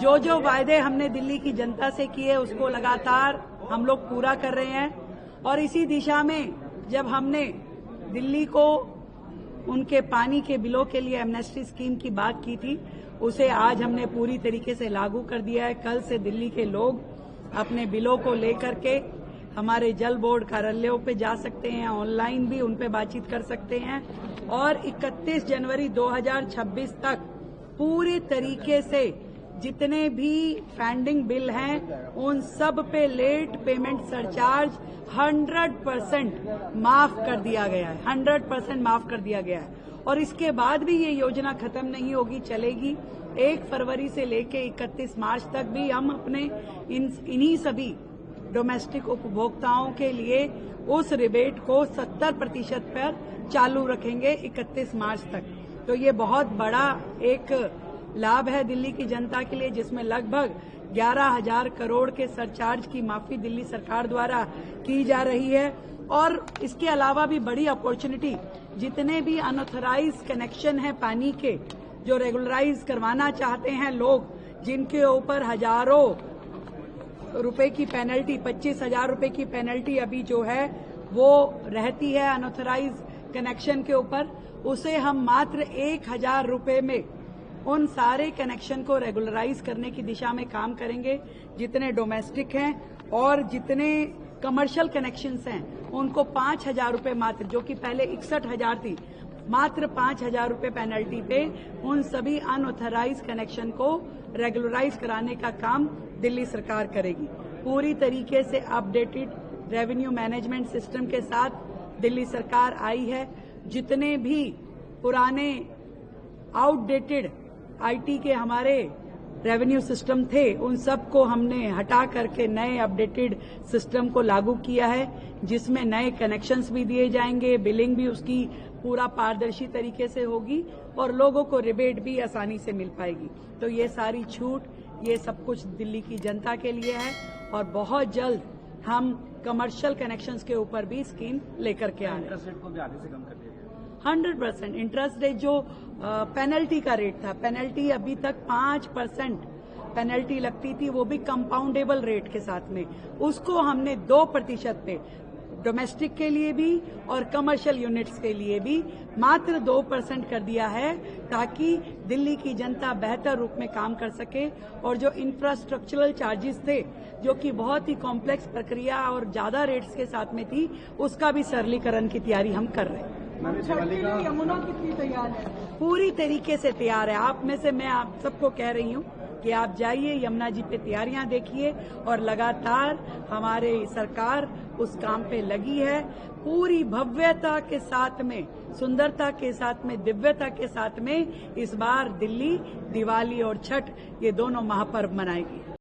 जो जो वायदे हमने दिल्ली की जनता से किए उसको लगातार हम लोग पूरा कर रहे हैं और इसी दिशा में जब हमने दिल्ली को उनके पानी के बिलों के लिए एमनेस्टी स्कीम की बात की थी उसे आज हमने पूरी तरीके से लागू कर दिया है। कल से दिल्ली के लोग अपने बिलों को लेकर के हमारे जल बोर्ड कार्यालयों पे जा सकते हैं, ऑनलाइन भी उन पे बातचीत कर सकते हैं और 31 जनवरी 2026 तक पूरी तरीके से जितने भी पेंडिंग बिल हैं उन सब पे लेट पेमेंट सरचार्ज 100% माफ कर दिया गया है। 100% माफ कर दिया गया है और इसके बाद भी ये योजना खत्म नहीं होगी, चलेगी। 1 फरवरी से लेके 31 मार्च तक भी हम अपने इन्हीं सभी डोमेस्टिक उपभोक्ताओं के लिए उस रिबेट को 70% पर चालू रखेंगे 31 मार्च तक। तो ये बहुत बड़ा एक लाभ है दिल्ली की जनता के लिए, जिसमें लगभग 11,000 करोड़ के सरचार्ज की माफी दिल्ली सरकार द्वारा की जा रही है। और इसके अलावा भी बड़ी अपॉर्चुनिटी, जितने भी अनऑथराइज कनेक्शन है पानी के, जो रेगुलराइज करवाना चाहते हैं लोग, जिनके ऊपर हजारों रुपए की पेनल्टी, 25,000 रुपए की पेनल्टी अभी जो है वो रहती है अनऑथराइज कनेक्शन के ऊपर, उसे हम मात्र 1,000 रुपए में उन सारे कनेक्शन को रेगुलराइज करने की दिशा में काम करेंगे। जितने डोमेस्टिक हैं और जितने कमर्शियल कनेक्शंस हैं उनको 5,000 रुपए मात्र, जो कि पहले 61,000 थी, मात्र 5,000 रुपए पेनल्टी पे उन सभी अनऑथराइज कनेक्शन को रेगुलराइज कराने का काम दिल्ली सरकार करेगी। पूरी तरीके से अपडेटेड रेवेन्यू मैनेजमेंट सिस्टम के साथ दिल्ली सरकार आई है। जितने भी पुराने आउटडेटेड आईटी के हमारे रेवेन्यू सिस्टम थे उन सबको हमने हटा करके नए अपडेटेड सिस्टम को लागू किया है, जिसमें नए कनेक्शंस भी दिए जाएंगे, बिलिंग भी उसकी पूरा पारदर्शी तरीके से होगी और लोगों को रिबेट भी आसानी से मिल पाएगी। तो ये सारी छूट, ये सब कुछ दिल्ली की जनता के लिए है और बहुत जल्द हम कमर्शियल कनेक्शंस के ऊपर भी स्कीम लेकर के आए। इंटरेस्ट रेट को भी आधे से कम कर दिया गया। 100% इंटरेस्ट रेट, जो पेनल्टी का रेट था, पेनल्टी अभी तक 5% पेनल्टी लगती थी, वो भी कंपाउंडेबल रेट के साथ में, उसको हमने 2% पे डोमेस्टिक के लिए भी और कमर्शियल यूनिट्स के लिए भी मात्र 2% कर दिया है, ताकि दिल्ली की जनता बेहतर रूप में काम कर सके और जो इंफ्रास्ट्रक्चरल चार्जेस थे, जो कि बहुत ही कॉम्प्लेक्स प्रक्रिया और ज्यादा रेट्स के साथ में थी, उसका भी सरलीकरण की तैयारी हम कर रहे हैं। यमुना कितनी तैयार है? पूरी तरीके से तैयार है। आप में से मैं आप सबको कह रही हूँ कि आप जाइए यमुना जी पे तैयारियां देखिए और लगातार हमारे सरकार उस काम पे लगी है। पूरी भव्यता के साथ में, सुंदरता के साथ में, दिव्यता के साथ में इस बार दिल्ली दिवाली और छठ, ये दोनों महापर्व मनाएगी।